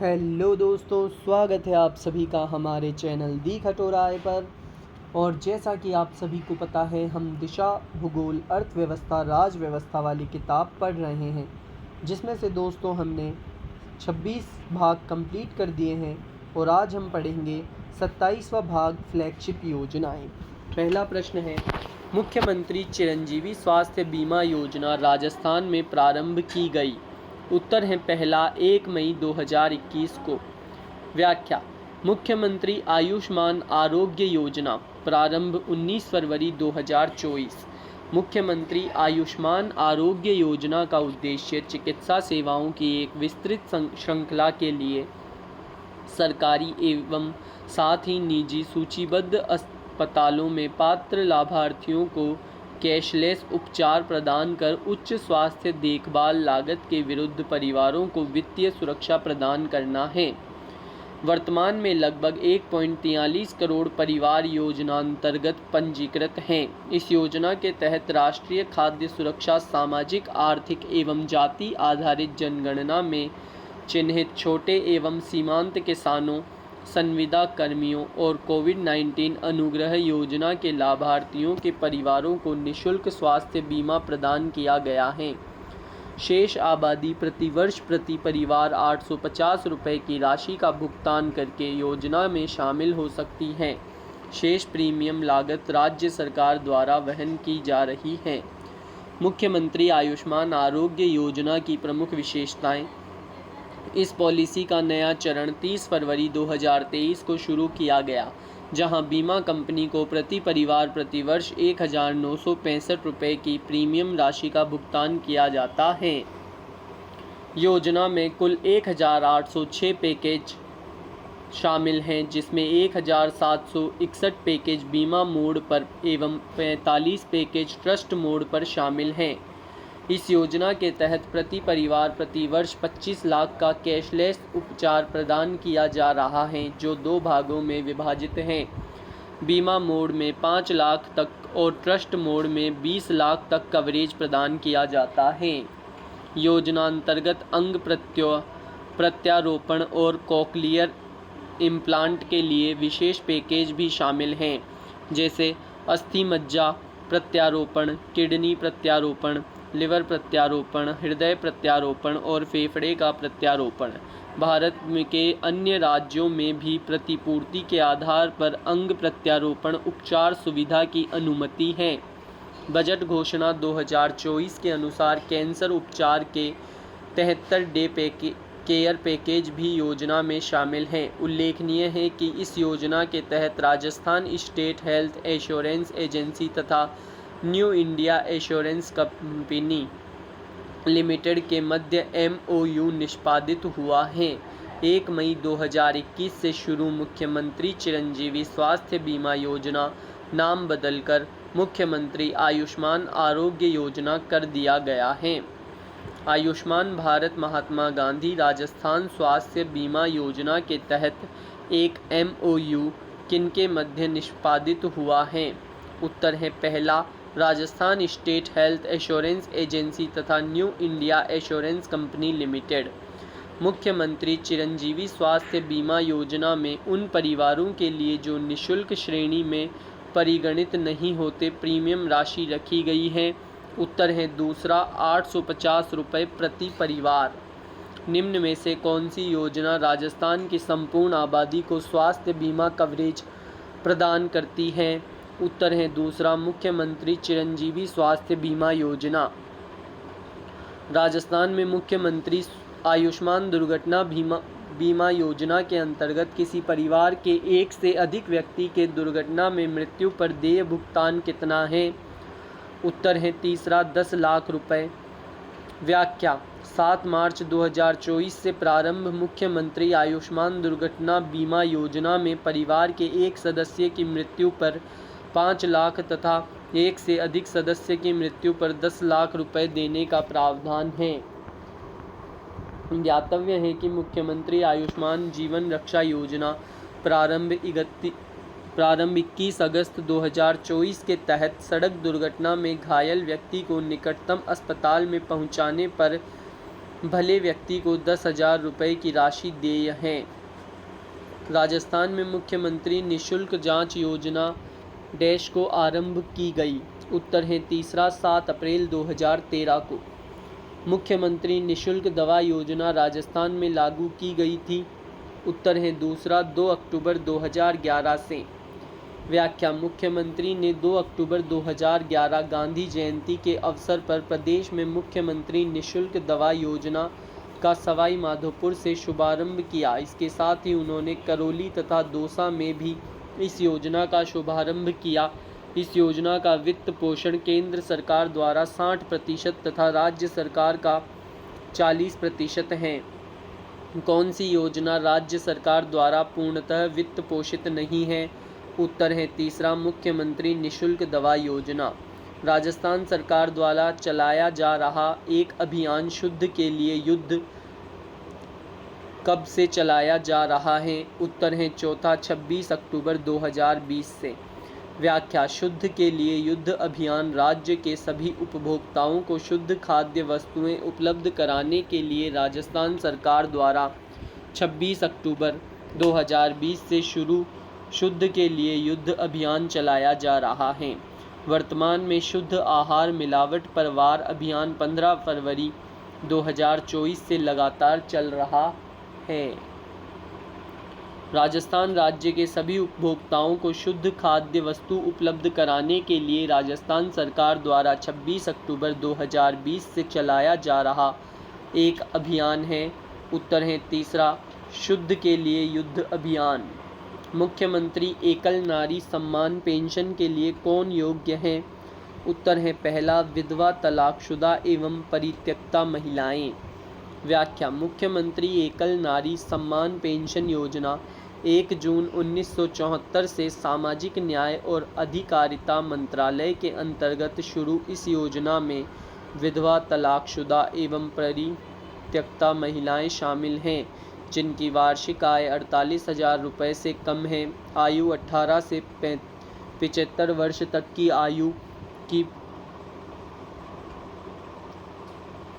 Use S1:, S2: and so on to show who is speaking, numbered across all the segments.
S1: Hello दोस्तों, स्वागत है आप सभी का हमारे चैनल दी खटोराय पर। और जैसा कि आप सभी को पता है, हम दिशा, भूगोल, अर्थव्यवस्था, राज व्यवस्था वाली किताब पढ़ रहे हैं, जिसमें से दोस्तों हमने 26 भाग कंप्लीट कर दिए हैं। और आज हम पढ़ेंगे 27वां भाग, फ्लैगशिप योजनाएं। पहला प्रश्न है, मुख्यमंत्री चिरंजीवी स्वास्थ्य बीमा योजना राजस्थान में प्रारंभ की गई। उत्तर है पहला 1 मई 2021 को। व्याख्या, मुख्यमंत्री आयुष्मान आरोग्य योजना प्रारंभ 19 फरवरी 2024। मुख्यमंत्री आयुष्मान आरोग्य योजना का उद्देश्य चिकित्सा सेवाओं की एक विस्तृत श्रृंखला के लिए सरकारी एवं साथ ही निजी सूचीबद्ध अस्पतालों में पात्र लाभार्थियों को कैशलेस उपचार प्रदान कर उच्च स्वास्थ्य देखभाल लागत के विरुद्ध परिवारों को वित्तीय सुरक्षा प्रदान करना है। वर्तमान में लगभग 1.43 करोड़ परिवार योजनांतर्गत पंजीकृत हैं। इस योजना के तहत राष्ट्रीय खाद्य सुरक्षा, सामाजिक, आर्थिक एवं जाति आधारित जनगणना में चिन्हित छोटे एवं सीमांत किसानों, संविदा कर्मियों और कोविड-19 अनुग्रह योजना के लाभार्थियों के परिवारों को निःशुल्क स्वास्थ्य बीमा प्रदान किया गया है। शेष आबादी प्रतिवर्ष प्रति परिवार 850 रुपये की राशि का भुगतान करके योजना में शामिल हो सकती है। शेष प्रीमियम लागत राज्य सरकार द्वारा वहन की जा रही है। मुख्यमंत्री आयुष्मान आरोग्य योजना की प्रमुख विशेषताएं। इस पॉलिसी का नया चरण 30 फरवरी 2023 को शुरू किया गया, जहां बीमा कंपनी को प्रति परिवार प्रतिवर्ष 1965 रुपये की प्रीमियम राशि का भुगतान किया जाता है। योजना में कुल 1806 पैकेज शामिल हैं, जिसमें 1761 पैकेज बीमा मोड पर एवं 45 पैकेज ट्रस्ट मोड पर शामिल हैं। इस योजना के तहत प्रति परिवार प्रतिवर्ष 25 लाख का कैशलेस उपचार प्रदान किया जा रहा है, जो 2 भागों में विभाजित हैं। बीमा मोड में 5 लाख तक और ट्रस्ट मोड में 20 लाख तक कवरेज प्रदान किया जाता है। योजना अंतर्गत अंग प्रत्यारोपण और कोक्लियर इम्प्लांट के लिए विशेष पैकेज भी शामिल हैं, जैसे अस्थि मज्जा प्रत्यारोपण, किडनी प्रत्यारोपण, लिवर प्रत्यारोपण, हृदय प्रत्यारोपण और फेफड़े का प्रत्यारोपण। भारत के अन्य राज्यों में भी प्रतिपूर्ति के आधार पर अंग प्रत्यारोपण उपचार सुविधा की अनुमति है। बजट घोषणा 2024 के अनुसार कैंसर उपचार के 73 डे केयर पैकेज भी योजना में शामिल हैं। उल्लेखनीय है कि इस योजना के तहत Rajasthan state health assurance agency तथा new India assurance company limited के मध्य MOU निष्पादित हुआ है। 1 मई 2021 से शुरू मुख्यमंत्री चिरंजीवी स्वास्थ्य बीमा योजना नाम बदलकर मुख्यमंत्री आयुष्मान आरोग्य योजना कर दिया गया है। आयुष्मान भारत महात्मा गांधी राजस्थान स्वास्थ्य बीमा योजना के तहत एक MOU किनके मध्य निष्पादित हुआ है। उत्तर है पहला Rajasthan state health assurance agency तथा new India assurance company limited. मुख्यमंत्री चिरंजीवी स्वास्थ्य बीमा योजना में उन परिवारों के लिए जो निःशुल्क श्रेणी में परिगणित नहीं होते प्रीमियम राशि रखी गई है। उत्तर है दूसरा 850 रुपये प्रति परिवार। निम्न में से कौन सी योजना राजस्थान की संपूर्ण आबादी को स्वास्थ्य बीमा कवरेज प्रदान करती है। उत्तर है दूसरा मुख्यमंत्री चिरंजीवी स्वास्थ्य बीमा योजना। राजस्थान में मुख्यमंत्री आयुष्मान दुर्घटना बीमा योजना के अंतर्गत किसी परिवार के एक से अधिक व्यक्ति के दुर्घटना में मृत्यु पर देय भुगतान कितना है। उत्तर है तीसरा 10 लाख रुपए। व्याख्या, 7 मार्च 2024 से प्रारंभ मुख्यमंत्री आयुष्मान दुर्घटना बीमा योजना में परिवार के एक सदस्य की मृत्यु पर 5 लाख तथा एक से अधिक सदस्य की मृत्यु पर 10 लाख रुपए देने का प्रावधान है। ज्ञातव्य है कि मुख्यमंत्री आयुष्मान जीवन रक्षा योजना प्रारंभ 21 अगस्त 2024 के तहत सड़क दुर्घटना में घायल व्यक्ति को निकटतम अस्पताल में पहुंचाने पर भले व्यक्ति को 10,000 रुपये की राशि देय है। राजस्थान में मुख्यमंत्री निःशुल्क जांच योजना डैश को आरंभ की गई। उत्तर है तीसरा 7 अप्रैल 2013 को। मुख्यमंत्री निःशुल्क दवा योजना राजस्थान में लागू की गई थी। उत्तर है दूसरा 2 अक्टूबर 2011 से। व्याख्या: मुख्यमंत्री ने 2 अक्टूबर 2011 गांधी जयंती के अवसर पर प्रदेश में मुख्यमंत्री निःशुल्क दवा योजना का सवाई माधोपुर से शुभारंभ किया। इसके साथ ही उन्होंने करौली तथा दौसा में भी इस योजना का शुभारंभ किया। इस योजना का वित्त पोषण केंद्र सरकार द्वारा 60% तथा राज्य सरकार का 40% है। कौन सी योजना राज्य सरकार द्वारा पूर्णतः वित्त पोषित नहीं है? उत्तर है तीसरा मुख्यमंत्री निःशुल्क दवा योजना। राजस्थान सरकार द्वारा चलाया जा रहा एक अभियान शुद्ध के लिए युद्ध कब से चलाया जा रहा है? उत्तर है चौथा 26 अक्टूबर 2020 से। व्याख्या: शुद्ध के लिए युद्ध अभियान राज्य के सभी उपभोक्ताओं को शुद्ध खाद्य वस्तुएं उपलब्ध कराने के लिए राजस्थान सरकार द्वारा 26 अक्टूबर 2020 से शुरू शुद्ध के लिए युद्ध अभियान चलाया जा रहा है। वर्तमान में शुद्ध आहार मिलावट पर वार अभियान 15 फरवरी 2024 से लगातार चल रहा है। राजस्थान राज्य के सभी उपभोक्ताओं को शुद्ध खाद्य वस्तु उपलब्ध कराने के लिए राजस्थान सरकार द्वारा 26 अक्टूबर 2020 से चलाया जा रहा एक अभियान है। उत्तर है तीसरा शुद्ध के लिए युद्ध अभियान। मुख्यमंत्री एकल नारी सम्मान पेंशन के लिए कौन योग्य है? उत्तर है पहला विधवा, तलाकशुदा एवं परित्यक्ता महिलाएं। व्याख्या: मुख्यमंत्री एकल नारी सम्मान पेंशन योजना 1 जून 1974 से सामाजिक न्याय और अधिकारिता मंत्रालय के अंतर्गत शुरू। इस योजना में विधवा, तलाकशुदा एवं परित्यक्ता महिलाएं शामिल हैं जिनकी वार्षिक आय 48,000 रुपये से कम है। आयु 18 से 75 वर्ष तक की आयु की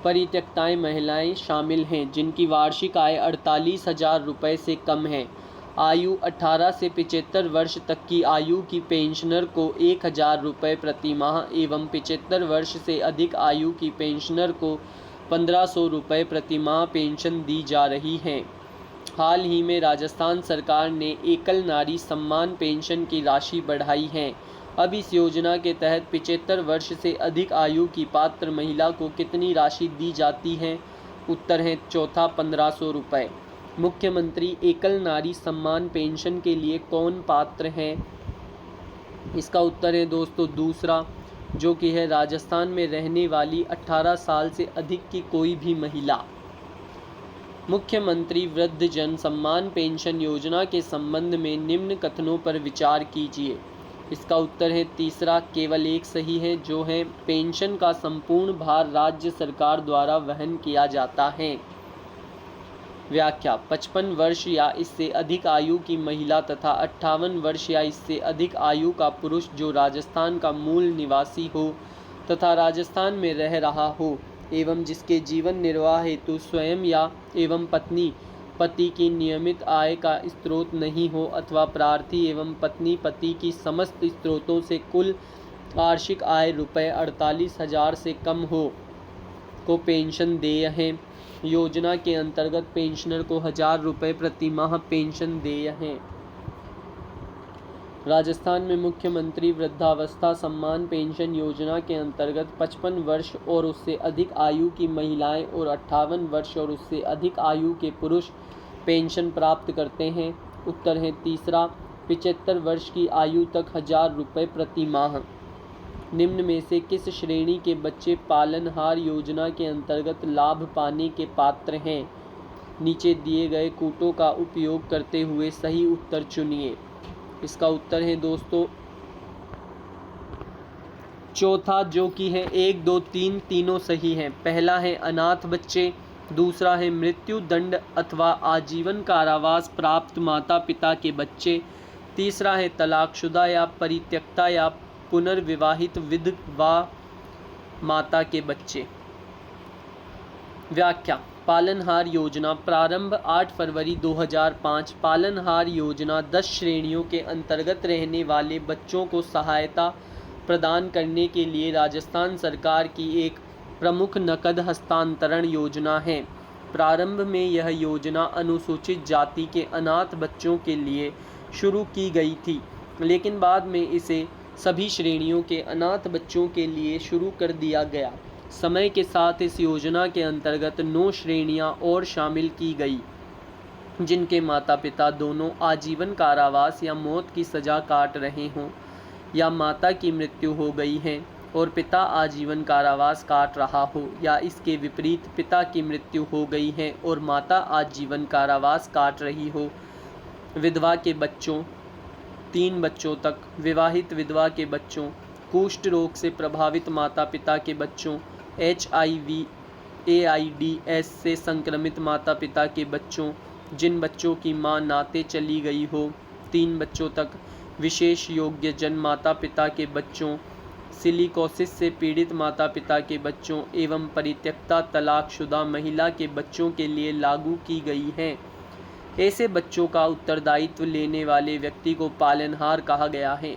S1: परित्यक्ताएं महिलाएं शामिल हैं जिनकी वार्षिक आय 48,000 रुपये से कम है। आयु 18 से 75 वर्ष तक की आयु की पेंशनर को 1,000 रुपये प्रति माह एवं 75 वर्ष से अधिक आयु की पेंशनर को 1,500 रुपये प्रति माह पेंशन दी जा रही है। हाल ही में राजस्थान सरकार ने एकल नारी सम्मान पेंशन की राशि बढ़ाई है। अब इस योजना के तहत 75 वर्ष से अधिक आयु की पात्र महिला को कितनी राशि दी जाती है? उत्तर है चौथा 1,500 रुपये। मुख्यमंत्री एकल नारी सम्मान पेंशन के लिए कौन पात्र है? इसका उत्तर है दोस्तों दूसरा, जो कि है राजस्थान में रहने वाली 18 साल से अधिक की कोई भी महिला। मुख्यमंत्री वृद्धजन सम्मान पेंशन योजना के संबंध में निम्न कथनों पर विचार कीजिए। इसका उत्तर है तीसरा, केवल एक सही है, जो है पेंशन का संपूर्ण भार राज्य सरकार द्वारा वहन किया जाता है। व्याख्या: 55 वर्ष या इससे अधिक आयु की महिला तथा 58 वर्ष या इससे अधिक आयु का पुरुष जो राजस्थान का मूल निवासी हो तथा राजस्थान में रह रहा हो एवं जिसके जीवन निर्वाह हेतु स्वयं या एवं पत्नी पति की नियमित आय का स्रोत नहीं हो अथवा प्रार्थी एवं पत्नी पति की समस्त स्रोतों से कुल वार्षिक आय रुपये 48,000 से कम हो को पेंशन देय है। योजना के अंतर्गत पेंशनर को 1,000 रुपये प्रति माह पेंशन देय है। राजस्थान में मुख्यमंत्री वृद्धावस्था सम्मान पेंशन योजना के अंतर्गत 55 वर्ष और उससे अधिक आयु की महिलाएं और 58 वर्ष और उससे अधिक आयु के पुरुष पेंशन प्राप्त करते हैं। उत्तर है तीसरा, 75 वर्ष की आयु तक 1,000 रुपये प्रति माह। निम्न में से किस श्रेणी के बच्चे पालनहार योजना के अंतर्गत लाभ पाने के पात्र हैं? नीचे दिए गए कूटों का उपयोग करते हुए सही उत्तर चुनिए। इसका उत्तर है दोस्तों चौथा, जो कि है 1, 2, 3 तीनों सही हैं। पहला है अनाथ बच्चे, दूसरा है मृत्यु दंड अथवा आजीवन कारावास प्राप्त माता पिता के बच्चे, तीसरा है तलाकशुदा या परित्यक्ता या पुनर्विवाहित विधवा माता के बच्चे। व्याख्या: पालनहार योजना प्रारंभ 8 फरवरी 2005। पालनहार योजना 10 श्रेणियों के अंतर्गत रहने वाले बच्चों को सहायता प्रदान करने के लिए राजस्थान सरकार की एक प्रमुख नकद हस्तांतरण योजना है। प्रारंभ में यह योजना अनुसूचित जाति के अनाथ बच्चों के लिए शुरू की गई थी, लेकिन बाद में इसे सभी श्रेणियों के अनाथ बच्चों के लिए शुरू कर दिया गया। समय के साथ इस योजना के अंतर्गत 9 श्रेणियां और शामिल की गई, जिनके माता पिता दोनों आजीवन कारावास या मौत की सज़ा काट रहे हों, या माता की मृत्यु हो गई है और पिता आजीवन कारावास काट रहा हो, या इसके विपरीत पिता की मृत्यु हो गई है और माता आजीवन कारावास काट रही हो। विधवा के बच्चों 3 बच्चों तक, विवाहित विधवा के बच्चों, कुष्ठ रोग से प्रभावित माता पिता के बच्चों, HIV/AIDS से संक्रमित माता पिता के बच्चों, जिन बच्चों की मां नाते चली गई हो 3 बच्चों तक, विशेष योग्यजन माता पिता के बच्चों, सिलिकोसिस से पीड़ित माता पिता के बच्चों एवं परित्यक्ता तलाकशुदा महिला के बच्चों के लिए लागू की गई है। ऐसे बच्चों का उत्तरदायित्व लेने वाले व्यक्ति को पालनहार कहा गया है।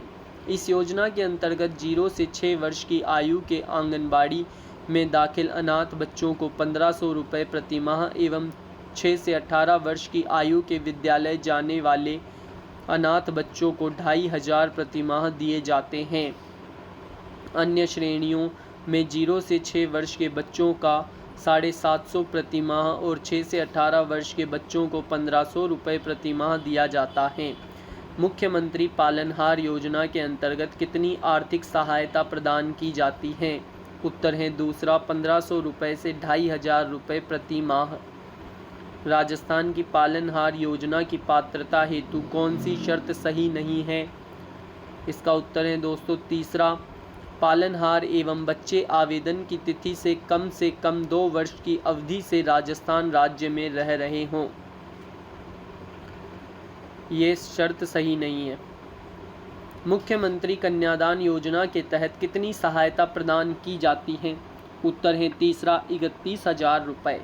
S1: इस योजना के अंतर्गत 0 से 6 वर्ष की आयु के आंगनबाड़ी में दाखिल अनाथ बच्चों को 1500 रुपये प्रति माह एवं 6 से 18 वर्ष की आयु के विद्यालय जाने वाले अनाथ बच्चों को 2500 प्रति माह दिए जाते हैं। अन्य श्रेणियों में 0 से 6 वर्ष के बच्चों का 750 प्रति माह और 6 से 18 वर्ष के बच्चों को 1500 रुपये प्रति माह दिया जाता है। मुख्यमंत्री पालनहार योजना के अंतर्गत कितनी आर्थिक सहायता प्रदान की जाती है? उत्तर है दूसरा, 1500 रुपये से 2500 रुपये प्रति माह। राजस्थान की पालनहार योजना की पात्रता हेतु कौन सी शर्त सही नहीं है? इसका उत्तर है दोस्तों तीसरा, पालनहार एवं बच्चे आवेदन की तिथि से कम 2 वर्ष की अवधि से राजस्थान राज्य में रह रहे हों। ये शर्त सही नहीं है। मुख्यमंत्री कन्यादान योजना के तहत कितनी सहायता प्रदान की जाती है? उत्तर है तीसरा, 31,000 रुपये।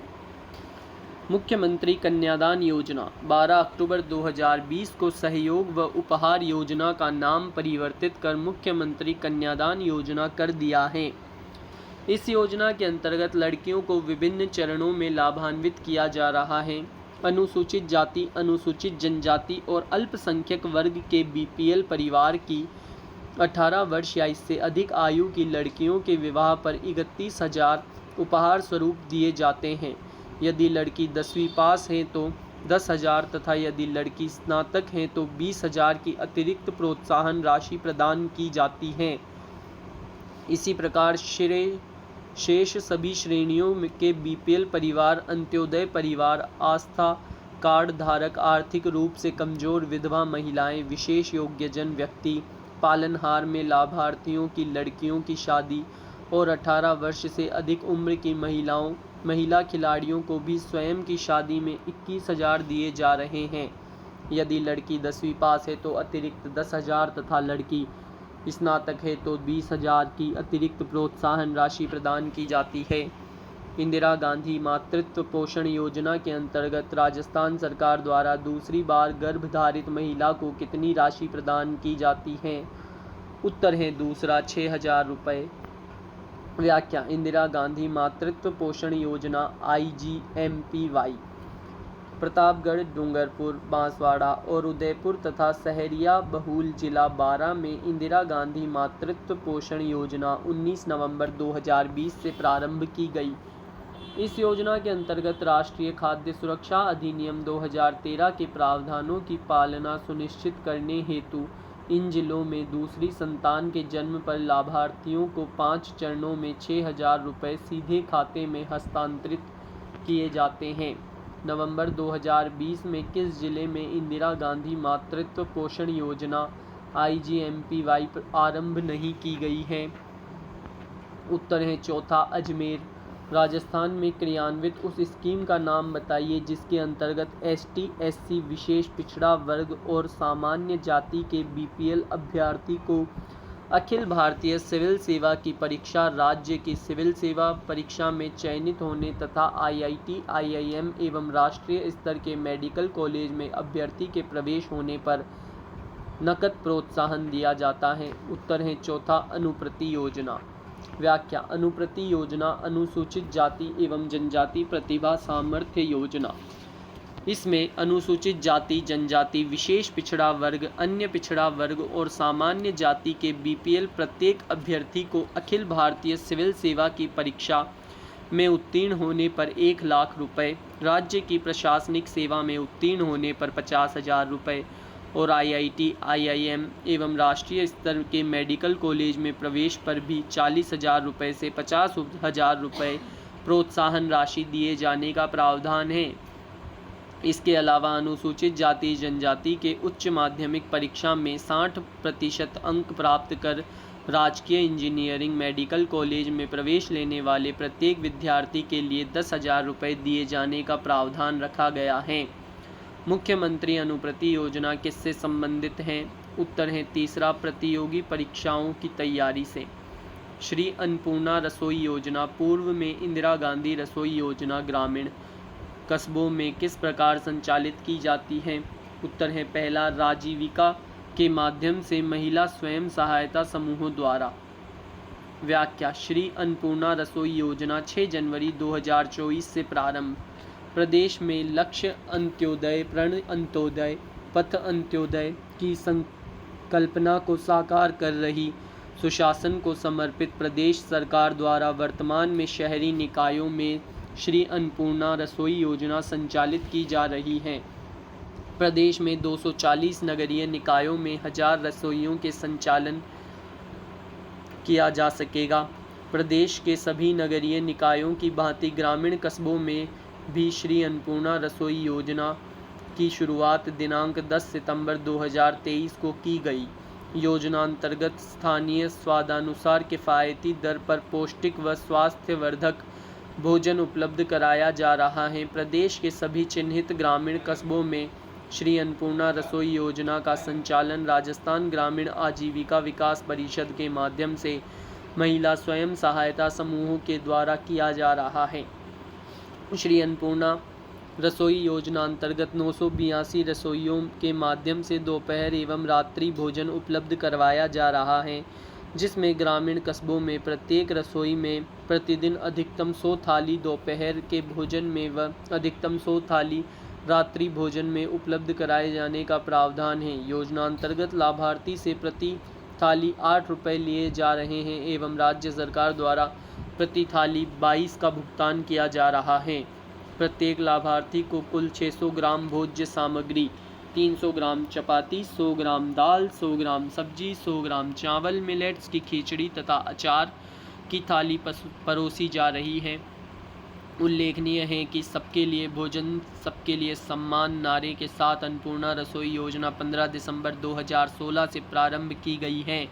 S1: मुख्यमंत्री कन्यादान योजना 12 अक्टूबर 2020 को सहयोग व उपहार योजना का नाम परिवर्तित कर मुख्यमंत्री कन्यादान योजना कर दिया है। इस योजना के अंतर्गत लड़कियों को विभिन्न चरणों में लाभान्वित किया जा रहा है। अनुसूचित जाति, अनुसूचित जनजाति और अल्पसंख्यक वर्ग के BPL परिवार की 18 वर्ष या इससे अधिक आयु की लड़कियों के विवाह पर 31,000 उपहार स्वरूप दिए जाते हैं। यदि लड़की 10वीं पास है तो 10,000 तथा यदि लड़की स्नातक है तो 20,000 की अतिरिक्त प्रोत्साहन राशि प्रदान की जाती है। इसी प्रकार शेष सभी श्रेणियों के BPL परिवार, अंत्योदय परिवार, आस्था कार्ड धारक, आर्थिक रूप से कमजोर विधवा महिलाएं, विशेष योग्यजन व्यक्ति, पालनहार में लाभार्थियों की लड़कियों की शादी और 18 वर्ष से अधिक उम्र की महिला खिलाड़ियों को भी स्वयं की शादी में 21,000 दिए जा रहे हैं। यदि लड़की 10वीं पास है तो अतिरिक्त 10,000 तथा लड़की स्नातक है तो 20,000 की अतिरिक्त प्रोत्साहन राशि प्रदान की जाती है। इंदिरा गांधी मातृत्व पोषण योजना के अंतर्गत राजस्थान सरकार द्वारा दूसरी बार गर्भधारित महिला को कितनी राशि प्रदान की जाती है? उत्तर है दूसरा, 6,000 रुपये। व्याख्या: इंदिरा गांधी मातृत्व पोषण योजना IGMPY प्रतापगढ़, डूंगरपुर, बांसवाड़ा और उदयपुर तथा सहरिया बहुल जिला 12 में इंदिरा गांधी मातृत्व पोषण योजना 19 नवंबर 2020 से प्रारंभ की गई। इस योजना के अंतर्गत राष्ट्रीय खाद्य सुरक्षा अधिनियम 2013 के प्रावधानों की पालना सुनिश्चित करने हेतु इन जिलों में दूसरी संतान के जन्म पर लाभार्थियों को 5 चरणों में 6,000 रुपये सीधे खाते में हस्तांतरित किए जाते हैं। नवंबर 2020 में किस जिले में इंदिरा गांधी मातृत्व पोषण योजना IGMPY आरंभ नहीं की गई है? उत्तर है चौथा, अजमेर। राजस्थान में क्रियान्वित उस स्कीम का नाम बताइए जिसके अंतर्गत ST SC विशेष पिछड़ा वर्ग और सामान्य जाति के BPL अभ्यर्थी को अखिल भारतीय सिविल सेवा की परीक्षा राज्य की सिविल सेवा परीक्षा में चयनित होने तथा आईआईटी, आईआईएम एवं राष्ट्रीय स्तर के मेडिकल कॉलेज में अभ्यर्थी के प्रवेश होने पर नकद प्रोत्साहन दिया जाता है। उत्तर है चौथा, अनुप्रति योजना। व्याख्या: अनुप्रति योजना अनुसूचित जाति एवं जनजाति प्रतिभा सामर्थ्य योजना। इसमें अनुसूचित जाति, जनजाति, विशेष पिछड़ा वर्ग, अन्य पिछड़ा वर्ग और सामान्य जाति के बीपीएल प्रत्येक अभ्यर्थी को अखिल भारतीय सिविल सेवा की परीक्षा में उत्तीर्ण होने पर 1 लाख रुपए, राज्य की प्रशासनिक सेवा में उत्तीर्ण होने पर 50,000 रुपए और आईआईटी, आईआईएम एवं राष्ट्रीय स्तर के मेडिकल कॉलेज में प्रवेश पर भी 40,000 रुपए से 50,000 रुपए प्रोत्साहन राशि दिए जाने का प्रावधान है। इसके अलावा अनुसूचित जाति जनजाति के उच्च माध्यमिक परीक्षा में 60% अंक प्राप्त कर राजकीय इंजीनियरिंग मेडिकल कॉलेज में प्रवेश लेने वाले प्रत्येक विद्यार्थी के लिए 10,000 रुपये दिए जाने का प्रावधान रखा गया है। मुख्यमंत्री अनुप्रति योजना किससे संबंधित है? उत्तर है तीसरा, प्रतियोगी परीक्षाओं की तैयारी से। श्री अन्नपूर्णा रसोई योजना पूर्व में इंदिरा गांधी रसोई योजना ग्रामीण कस्बों में किस प्रकार संचालित की जाती है? उत्तर है पहला, राजीविका के माध्यम से महिला स्वयं सहायता समूहों द्वारा। व्याख्या: श्री अन्नपूर्णा रसोई योजना 6 जनवरी 2024 से प्रारंभ। प्रदेश में लक्ष्य अंत्योदय, प्रण अंत्योदय, पथ अंत्योदय की संकल्पना को साकार कर रही सुशासन को समर्पित प्रदेश सरकार द्वारा वर्तमान में शहरी निकायों में श्री अन्नपूर्णा रसोई योजना संचालित की जा रही है। प्रदेश में 240 नगरीय निकायों में 1000 रसोइयों के संचालन किया जा सकेगा। प्रदेश के सभी नगरीय निकायों की भांति ग्रामीण कस्बों में भी श्री अन्नपूर्णा रसोई योजना की शुरुआत दिनांक 10 सितंबर 2023 को की गई। योजना अंतर्गत स्थानीय स्वादानुसार किफ़ायती दर पर पौष्टिक व स्वास्थ्यवर्धक भोजन उपलब्ध कराया जा रहा है। प्रदेश के सभी चिन्हित ग्रामीण कस्बों में श्री अन्नपूर्णा रसोई योजना का संचालन राजस्थान ग्रामीण आजीविका विकास परिषद के माध्यम से महिला स्वयं सहायता समूहों के द्वारा किया जा रहा है। श्री अन्नपूर्णा रसोई योजना अंतर्गत 982 रसोइयों के माध्यम से दोपहर एवं रात्रि भोजन उपलब्ध करवाया जा रहा है, जिसमें ग्रामीण कस्बों में प्रत्येक रसोई में प्रतिदिन अधिकतम 100 थाली दोपहर के भोजन में व अधिकतम 100 थाली रात्रि भोजन में उपलब्ध कराए जाने का प्रावधान है। योजना अंतर्गत लाभार्थी से प्रति थाली 8 रुपये लिए जा रहे हैं एवं राज्य सरकार द्वारा प्रति थाली 22 का भुगतान किया जा रहा है। प्रत्येक लाभार्थी को कुल 600 ग्राम भोज्य सामग्री, 300 ग्राम चपाती, 100 ग्राम दाल, 100 ग्राम सब्जी, 100 ग्राम चावल, मिलेट्स की खिचड़ी तथा अचार की थाली परोसी जा रही है। उल्लेखनीय है कि सबके लिए भोजन सबके लिए सम्मान नारे के साथ अन्नपूर्णा रसोई योजना 15 दिसंबर 2016 से प्रारंभ की गई है।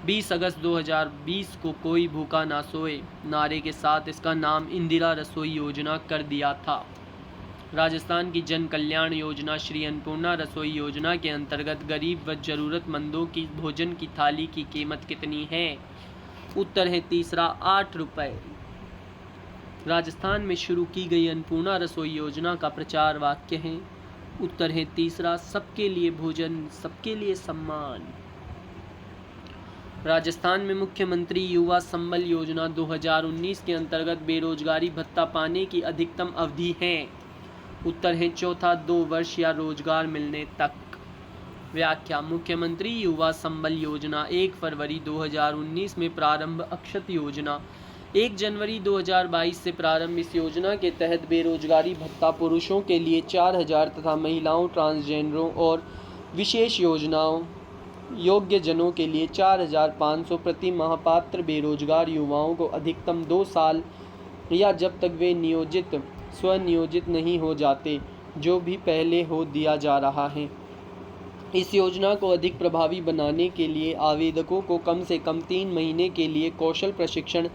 S1: 20 अगस्त 2020 को कोई भूखा ना सोए नारे के साथ इसका नाम इंदिरा रसोई योजना कर दिया था। राजस्थान की जन कल्याण योजना श्री अन्नपूर्णा रसोई योजना के अंतर्गत गरीब व जरूरतमंदों की भोजन की थाली की कीमत कितनी है? उत्तर है तीसरा, 8 रुपये। राजस्थान में शुरू की गई अन्नपूर्णा रसोई योजना का प्रचार वाक्य है। उत्तर है तीसरा, सबके लिए भोजन सबके लिए सम्मान। राजस्थान में मुख्यमंत्री युवा संबल योजना 2019 के अंतर्गत बेरोजगारी भत्ता पाने की अधिकतम अवधि है। उत्तर है चौथा, 2 वर्ष या रोजगार मिलने तक। व्याख्या: मुख्यमंत्री युवा संबल योजना 1 फरवरी 2019 में प्रारंभ। अक्षत योजना 1 जनवरी 2022 से प्रारंभ। इस योजना के तहत बेरोजगारी भत्ता पुरुषों के लिए 4,000 तथा महिलाओं, ट्रांसजेंडरों और विशेष योजनाओं योग्य जनों के लिए 4,500 प्रति माह पात्र बेरोजगार युवाओं को अधिकतम 2 साल या जब तक वे नियोजित स्वनियोजित नहीं हो जाते, जो भी पहले हो दिया जा रहा है। इस योजना को अधिक प्रभावी बनाने के लिए आवेदकों को कम से कम 3 महीने के लिए कौशल प्रशिक्षण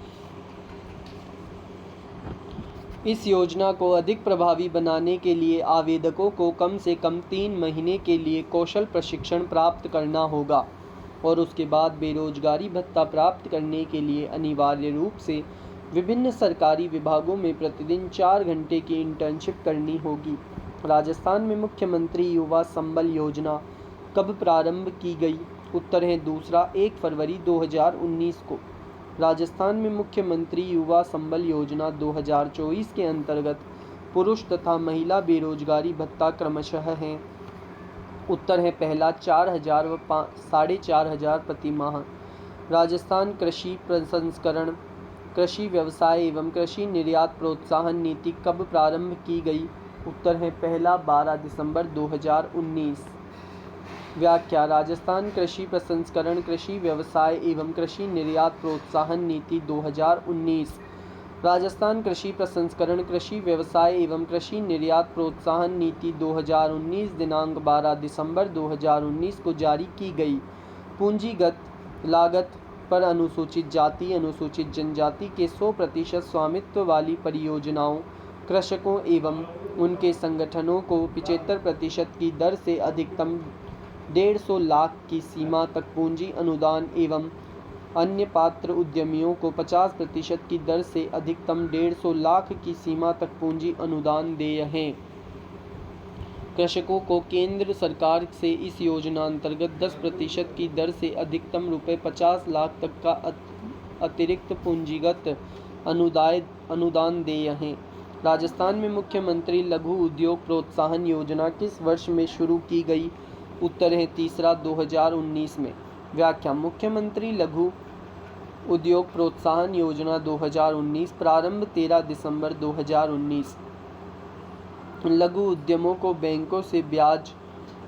S1: इस योजना को अधिक प्रभावी बनाने के लिए आवेदकों को कम से कम 3 महीने के लिए कौशल प्रशिक्षण प्राप्त करना होगा। और उसके बाद बेरोजगारी भत्ता प्राप्त करने के लिए अनिवार्य रूप से विभिन्न सरकारी विभागों में प्रतिदिन 4 घंटे की इंटर्नशिप करनी होगी। राजस्थान में मुख्यमंत्री युवा संबल योजना कब प्रारंभ की गई? उत्तर है दूसरा 1 फरवरी 2019 को। राजस्थान में मुख्यमंत्री युवा संबल योजना 2024 के अंतर्गत पुरुष तथा महिला बेरोजगारी भत्ता क्रमशः हैं। उत्तर है पहला 4,000 व 4,500 प्रति माह। राजस्थान कृषि प्रसंस्करण, कृषि व्यवसाय एवं कृषि निर्यात प्रोत्साहन नीति कब प्रारंभ की गई? उत्तर है पहला 12 दिसंबर 2019। व्याख्या: राजस्थान कृषि प्रसंस्करण, कृषि व्यवसाय एवं कृषि निर्यात प्रोत्साहन नीति 2019। राजस्थान कृषि प्रसंस्करण, कृषि व्यवसाय एवं कृषि निर्यात प्रोत्साहन नीति 2019 दिनांक 12 दिसंबर 2019 को जारी की गई। पूंजीगत लागत पर अनुसूचित जाति, अनुसूचित जनजाति के 100% स्वामित्व वाली परियोजनाओं, कृषकों एवं उनके संगठनों को 75% की दर से अधिकतम 150 लाख की सीमा तक पूंजी अनुदान एवं अन्य पात्र उद्यमियों को 50% की दर से अधिकतम 150 लाख की सीमा तक पूंजी अनुदान देय हैं। कृषकों को केंद्र सरकार से इस योजना अंतर्गत 10% की दर से अधिकतम ₹50 लाख तक का अतिरिक्त पूंजीगत अनुदान देय हैं। राजस्थान में मुख्यमंत्री लघु उद्योग प्रोत्साहन योजना किस वर्ष में शुरू की गई? उत्तर है तीसरा 2019 में। व्याख्या: मुख्यमंत्री लघु उद्योग प्रोत्साहन योजना 2019 प्रारंभ 13 दिसंबर 2019। लघु उद्यमों को बैंकों से ब्याज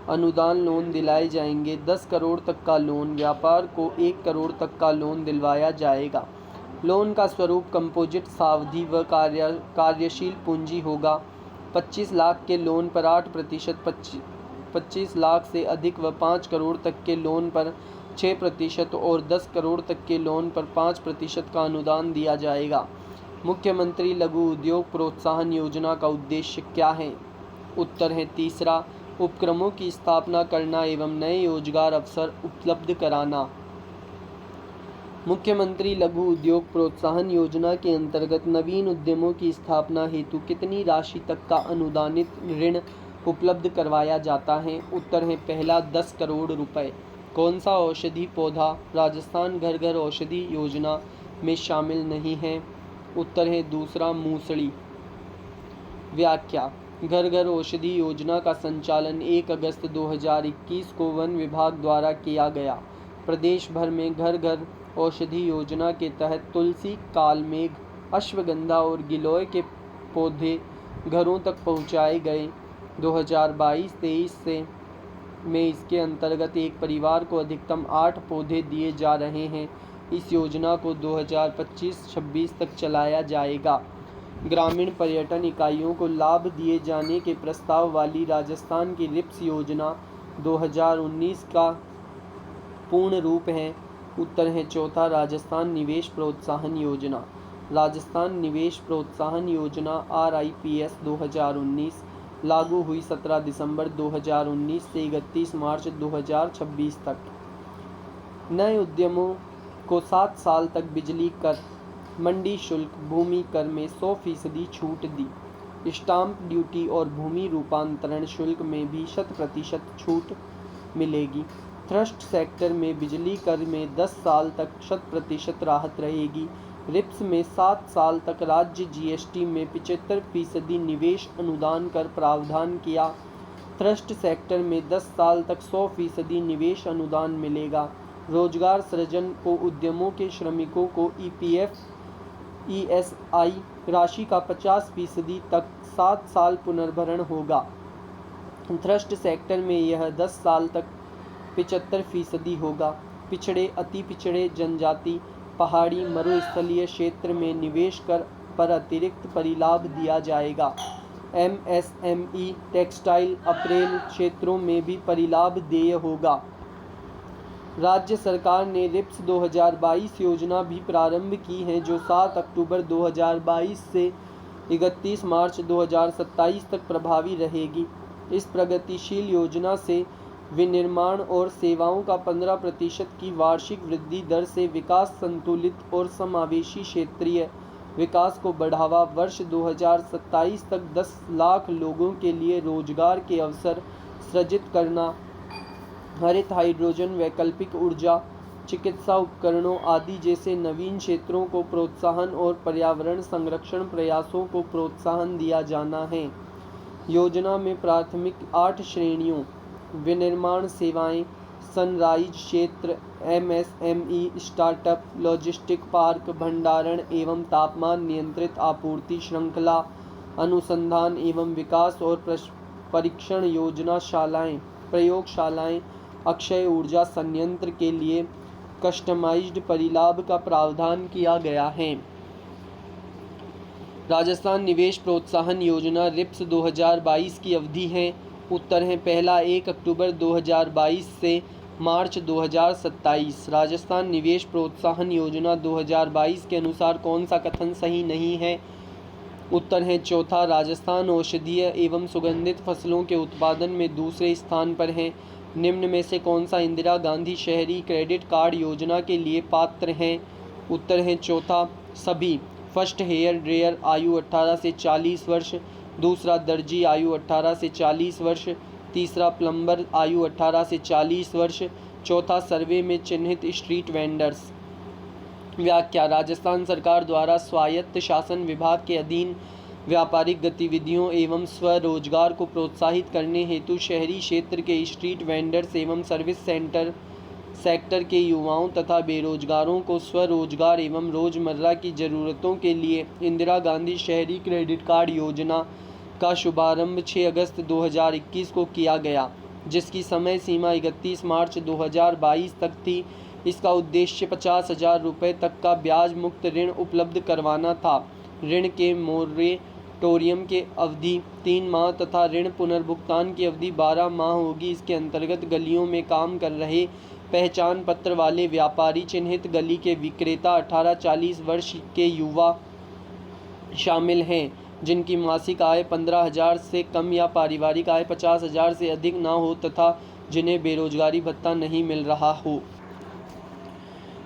S1: अनुदान लोन दिलाए जाएंगे। 10 करोड़ तक का लोन, व्यापार को 1 करोड़ तक का लोन दिलवाया जाएगा। लोन का स्वरूप कंपोजिट सावधि व कार्यशील पूंजी होगा। 25 लाख के लोन पर 8%, 25 लाख से अधिक व 5 करोड़ तक के लोन पर 6% और 10 करोड़ तक के लोन पर 5% का अनुदान दिया जाएगा। मुख्यमंत्री लघु उद्योग प्रोत्साहन योजना का उद्देश्य क्या है? उत्तर है तीसरा उपक्रमों की स्थापना करना एवं नए रोजगार अवसर उपलब्ध कराना। मुख्यमंत्री लघु उद्योग प्रोत्साहन योजना के अंतर्गत नवीन उद्यमों की स्थापना हेतु कितनी राशि तक का अनुदानित ऋण उपलब्ध करवाया जाता है? उत्तर है पहला 10 करोड़ रुपए। कौन सा औषधि पौधा राजस्थान घर घर औषधि योजना में शामिल नहीं है? उत्तर है दूसरा मूसड़ी। व्याख्या: घर घर औषधि योजना का संचालन 1 अगस्त 2021 को वन विभाग द्वारा किया गया। प्रदेश भर में घर घर औषधि योजना के तहत तुलसी, कालमेघ, अश्वगंधा और गिलोय के पौधे घरों तक पहुंचाए गए। 2022-23 में इसके अंतर्गत एक परिवार को अधिकतम 8 पौधे दिए जा रहे हैं। इस योजना को 2025-26 तक चलाया जाएगा। ग्रामीण पर्यटन इकाइयों को लाभ दिए जाने के प्रस्ताव वाली राजस्थान की रिप्स योजना 2019 का पूर्ण रूप है। उत्तर है चौथा राजस्थान निवेश प्रोत्साहन योजना। राजस्थान निवेश प्रोत्साहन योजना RIPS 2019 लागू हुई 17 दिसंबर 2019 से 31 मार्च 2026 तक। नए उद्यमों को 7 साल तक बिजली कर, मंडी शुल्क, भूमि कर में 100% छूट दी। स्टाम्प ड्यूटी और भूमि रूपांतरण शुल्क में भी 100% छूट मिलेगी। थ्रस्ट सेक्टर में बिजली कर में 10 साल तक 100% राहत रहेगी। रिप्स में 7 साल तक राज्य GST में 75% निवेश अनुदान कर प्रावधान किया। थ्रस्ट सेक्टर में 10 साल तक 100% निवेश अनुदान मिलेगा। रोजगार सृजन को उद्यमों के श्रमिकों को EPF ESI राशि का 50% तक 7 साल पुनर्भरण होगा। थ्रस्ट सेक्टर में यह 10 साल तक 75% होगा। पिछड़े, अति पिछड़े, जनजाति, पहाड़ी, मरुस्थलीय क्षेत्र में निवेश कर पर अतिरिक्त परिलाभ दिया जाएगा। MSME, टेक्सटाइल, अप्रैल क्षेत्रों में भी परिलाभ देय होगा। राज्य सरकार ने रिप्स 2022 योजना भी प्रारंभ की है, जो 7 अक्टूबर 2022 से 31 मार्च 2027 तक प्रभावी रहेगी। इस प्रगतिशील योजना से विनिर्माण और सेवाओं का 15% की वार्षिक वृद्धि दर से विकास संतुलित और समावेशी क्षेत्रीय विकास को बढ़ावा। वर्ष 2027 तक 10 लाख लोगों के लिए रोजगार के अवसर सृजित करना। हरित हाइड्रोजन, वैकल्पिक ऊर्जा, चिकित्सा उपकरणों आदि जैसे नवीन क्षेत्रों को प्रोत्साहन और पर्यावरण संरक्षण प्रयासों को प्रोत्साहन दिया जाना है। योजना में प्राथमिक 8 श्रेणियों विनिर्माण सेवाएं, सनराइज क्षेत्र, एमएसएमई, स्टार्टअप, लॉजिस्टिक पार्क, भंडारण एवं तापमान नियंत्रित आपूर्ति श्रृंखला, अनुसंधान एवं विकास और परीक्षण योजनाशालाएं, प्रयोगशालाएं, अक्षय ऊर्जा संयंत्र के लिए कस्टमाइज्ड परिलाभ का प्रावधान किया गया है। राजस्थान निवेश प्रोत्साहन योजना रिप्स 2022 की अवधि है। उत्तर है पहला 1 अक्टूबर 2022 से मार्च 2027। राजस्थान निवेश प्रोत्साहन योजना 2022 के अनुसार कौन सा कथन सही नहीं है? उत्तर है चौथा, राजस्थान औषधीय एवं सुगंधित फसलों के उत्पादन में दूसरे स्थान पर है। निम्न में से कौन सा इंदिरा गांधी शहरी क्रेडिट कार्ड योजना के लिए पात्र है? उत्तर है चौथा, सभी। फर्स्ट हेयर ड्रेयर आयु 18 से 40 वर्ष, दूसरा दर्जी आयु 18 से 40 वर्ष, तीसरा प्लम्बर आयु 18 से 40 वर्ष, चौथा सर्वे में चिन्हित स्ट्रीट वेंडर्स। व्याख्या: राजस्थान सरकार द्वारा स्वायत्त शासन विभाग के अधीन व्यापारिक गतिविधियों एवं स्वरोजगार को प्रोत्साहित करने हेतु शहरी क्षेत्र के स्ट्रीट वेंडर्स एवं सर्विस सेक्टर के युवाओं तथा बेरोजगारों को स्वरोजगार एवं रोजमर्रा की जरूरतों के लिए इंदिरा गांधी शहरी क्रेडिट कार्ड योजना का शुभारंभ 6 अगस्त 2021 को किया गया, जिसकी समय सीमा 31 मार्च 2022 तक थी। इसका उद्देश्य 50,000 रुपये तक का ब्याज मुक्त ऋण उपलब्ध करवाना था। ऋण के मोरेटोरियम की अवधि 3 माह तथा ऋण पुनर्भुगतान की अवधि 12 माह होगी। इसके अंतर्गत गलियों में काम कर रहे पहचान पत्र वाले व्यापारी, चिन्हित गली के विक्रेता, 18-40 वर्ष के युवा शामिल हैं जिनकी मासिक आय 15,000 से कम या पारिवारिक आय 50,000 से अधिक न हो तथा जिन्हें बेरोजगारी भत्ता नहीं मिल रहा हो।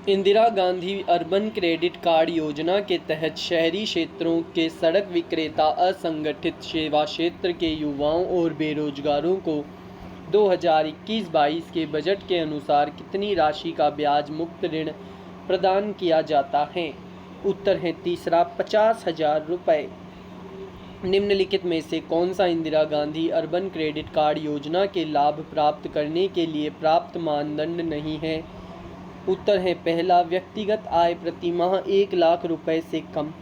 S1: Indira Gandhi urban credit card योजना के तहत शहरी क्षेत्रों के सड़क विक्रेता, असंगठित सेवा क्षेत्र के युवाओं और बेरोजगारों को 2021-22 के बजट के अनुसार कितनी राशि का ब्याज मुक्त ऋण प्रदान किया जाता है? उत्तर है तीसरा, 50,000 रुपये। निम्नलिखित में से कौन सा Indira Gandhi urban credit card योजना के लाभ प्राप्त करने के लिए प्राप्त मानदंड नहीं है? उत्तर है पहला, व्यक्तिगत आय प्रति माह 1 लाख रुपए से कम।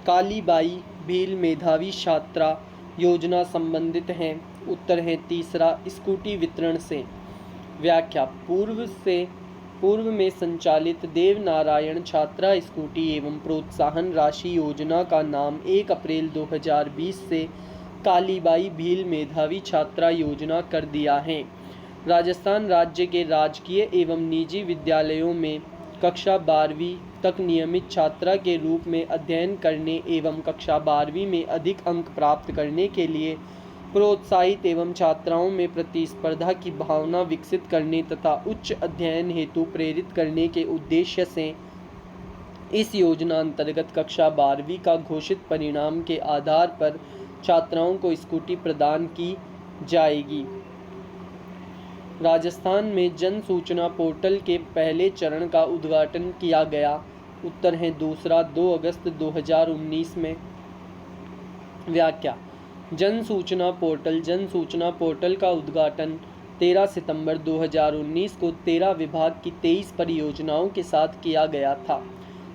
S1: कालीबाई भील मेधावी छात्रा योजना संबंधित है। उत्तर है तीसरा, स्कूटी वितरण से। व्याख्या: पूर्व में संचालित देवनारायण छात्रा स्कूटी एवं प्रोत्साहन राशि योजना का नाम 1 अप्रैल 2020 से कालीबाई भील मेधावी छात्रा योजना कर दिया है। राजस्थान राज्य के राजकीय एवं निजी विद्यालयों में कक्षा 12वीं तक नियमित छात्रा के रूप में अध्ययन करने एवं कक्षा 12वीं में अधिक अंक प्राप्त करने के लिए प्रोत्साहित एवं छात्राओं में प्रतिस्पर्धा की भावना विकसित करने तथा उच्च अध्ययन हेतु प्रेरित करने के उद्देश्य से इस योजना अंतर्गत कक्षा 12वीं का घोषित परिणाम के आधार पर छात्राओं को स्कूटी प्रदान की जाएगी। राजस्थान में जन सूचना पोर्टल के पहले चरण का उद्घाटन किया गया। उत्तर है दूसरा, 2 अगस्त 2019 में। व्याख्या: जन सूचना पोर्टल का उद्घाटन 13 सितंबर 2019 को 13 विभाग की 23 परियोजनाओं के साथ किया गया था।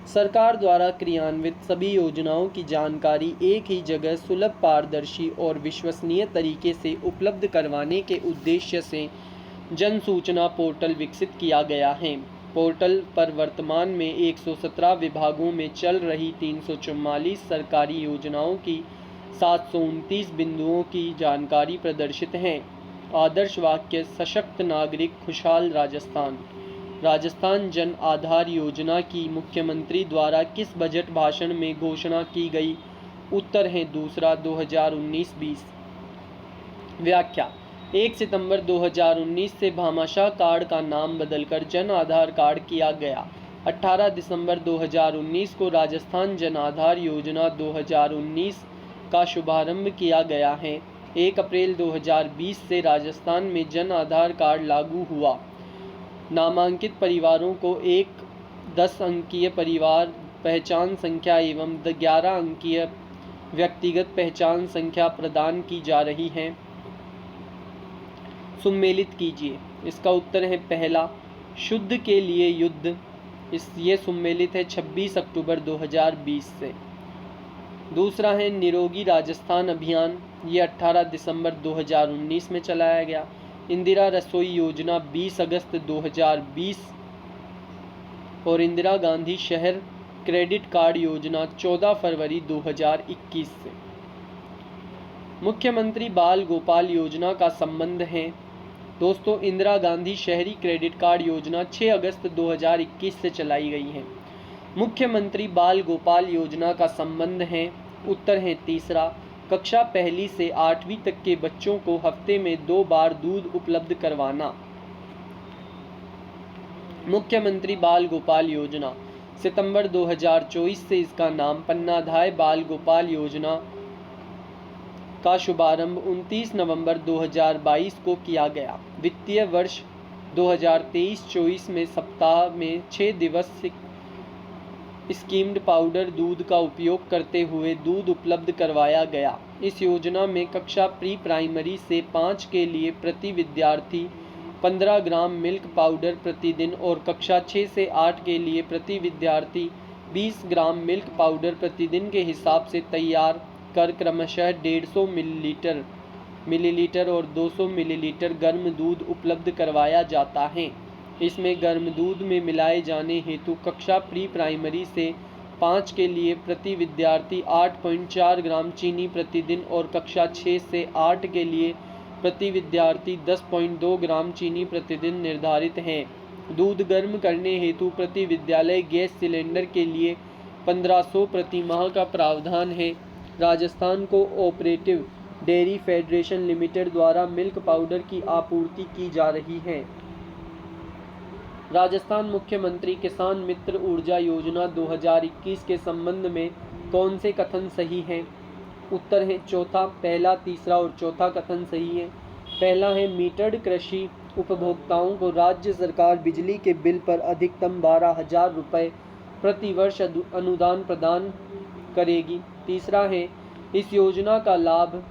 S1: सरकार द्वारा क्रियान्वित सभी योजनाओं की जानकारी एक ही जगह सुलभ, पारदर्शी और विश्वसनीय तरीके से उपलब्ध करवाने के उद्देश्य से जन सूचना पोर्टल विकसित किया गया है। पोर्टल पर वर्तमान में 117 विभागों में चल रही 344 सरकारी योजनाओं की 729 बिंदुओं की जानकारी प्रदर्शित है। आदर्श वाक्य: सशक्त नागरिक, खुशहाल राजस्थान। राजस्थान जन आधार योजना की मुख्यमंत्री द्वारा किस बजट भाषण में घोषणा की गई? उत्तर है दूसरा, 2019-20। व्याख्या: 1 सितंबर 2019 से भामाशाह कार्ड का नाम बदलकर जन आधार कार्ड किया गया। 18 दिसंबर 2019 को राजस्थान जन आधार योजना 2019 का शुभारंभ किया गया है। 1 अप्रैल 2020 से राजस्थान में जन आधार कार्ड लागू हुआ। नामांकित परिवारों को एक 10 अंकीय परिवार पहचान संख्या एवं 11 अंकीय व्यक्तिगत पहचान संख्या प्रदान की जा रही है। सुमेलित कीजिए। इसका उत्तर है पहला, शुद्ध के लिए युद्ध। ये सुमेलित है 26 अक्टूबर 2020 से। दूसरा है निरोगी राजस्थान अभियान, ये 18 दिसंबर 2019 में चलाया गया। इंदिरा रसोई योजना 20 अगस्त 2020 और इंदिरा गांधी शहर क्रेडिट कार्ड योजना 14 फरवरी 2021 से। मुख्यमंत्री बाल गोपाल योजना का संबंध है। दोस्तों, इंदिरा गांधी शहरी क्रेडिट कार्ड योजना 6 अगस्त 2021 से चलाई गई है। मुख्यमंत्री बाल गोपाल योजना का संबंध है। उत्तर है तीसरा, कक्षा पहली से 8वीं तक के बच्चों को हफ्ते में 2 बार दूध उपलब्ध करवाना। मुख्यमंत्री बाल गोपाल योजना सितंबर 2024 से इसका नाम पन्नाधाय बाल गोपाल योजना का शुभारंभ 29 नवंबर 2022 को किया गया। वित्तीय वर्ष 2023-24 में सप्ताह में 6 दिवसीय स्कीम्ड पाउडर दूध का उपयोग करते हुए दूध उपलब्ध करवाया गया। इस योजना में कक्षा प्री प्राइमरी से 5 के लिए प्रति विद्यार्थी 15 ग्राम मिल्क पाउडर प्रतिदिन और कक्षा 6 से 8 के लिए प्रति विद्यार्थी 20 ग्राम मिल्क पाउडर प्रतिदिन के हिसाब से तैयार कर क्रमशः 150 मिलीलीटर और 200 मिलीलीटर गर्म दूध उपलब्ध करवाया जाता है। इसमें गर्म दूध में मिलाए जाने हेतु कक्षा प्री प्राइमरी से 5 के लिए प्रति विद्यार्थी 8.4 ग्राम चीनी प्रतिदिन और कक्षा 6 से 8 के लिए प्रति विद्यार्थी 10.2 ग्राम चीनी प्रतिदिन निर्धारित है। दूध गर्म करने हेतु प्रति विद्यालय गैस सिलेंडर के लिए 1500 प्रति माह का प्रावधान है। Rajasthan co operative dairy federation limited द्वारा मिल्क पाउडर की आपूर्ति की जा रही है। राजस्थान मुख्यमंत्री किसान मित्र ऊर्जा योजना 2021 के संबंध में कौन से कथन सही हैं? उत्तर है चौथा, पहला, तीसरा और चौथा कथन सही है। पहला है मीटर्ड कृषि उपभोक्ताओं को राज्य सरकार बिजली के बिल पर अधिकतम 12,000 रुपये प्रति वर्ष अनुदान प्रदान करेगी। तीसरा है इस योजना का लाभ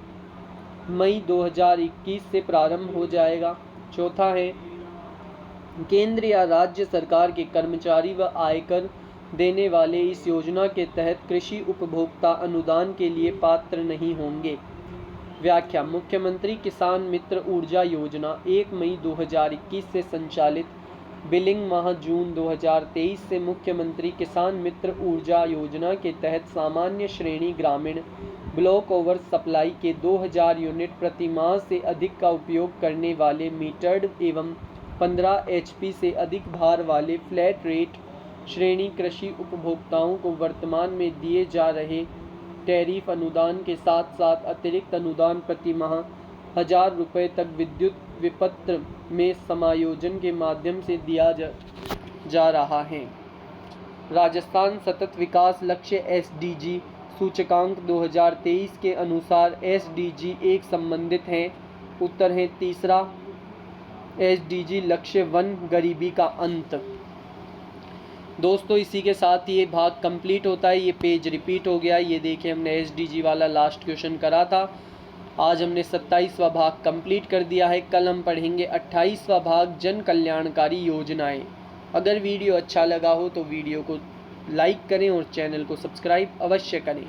S1: मई 2021 से प्रारंभ हो जाएगा। चौथा है केंद्र या राज्य सरकार के कर्मचारी व आयकर देने वाले इस योजना के तहत कृषि उपभोक्ता अनुदान के लिए पात्र नहीं होंगे। व्याख्या, मुख्यमंत्री किसान मित्र ऊर्जा योजना 1 मई 2021 से संचालित बिलिंग माह जून 2023 से मुख्यमंत्री किसान मित्र ऊर्जा योजना के तहत सामान्य श्रेणी ग्रामीण ब्लॉक ओवर सप्लाई के 2000 यूनिट प्रति माह से अधिक का उपयोग करने वाले मीटर्ड एवं 15 HP से अधिक भार वाले फ्लैट रेट श्रेणी कृषि उपभोक्ताओं को वर्तमान में दिए जा रहे टैरिफ अनुदान के साथ साथ अतिरिक्त अनुदान प्रति माह 1000 रुपये तक विद्युत विपत्र में समायोजन के माध्यम से दिया जा रहा है। राजस्थान सतत विकास लक्ष्य SDG सूचकांक 2023 के अनुसार SDG 1 संबंधित हैं। उत्तर है तीसरा, SDG लक्ष्य 1 गरीबी का अंत। दोस्तों, इसी के साथ ये भाग कंप्लीट होता है। ये पेज रिपीट हो गया। ये देखिए, हमने SDG वाला लास्ट क्वेश्चन करा था। आज हमने 27वां भाग कंप्लीट कर दिया है। कल हम पढ़ेंगे 28वां भाग जन कल्याणकारी योजनाएं। अगर वीडियो अच्छा लगा हो तो वीडियो को लाइक करें और चैनल को सब्सक्राइब अवश्य करें।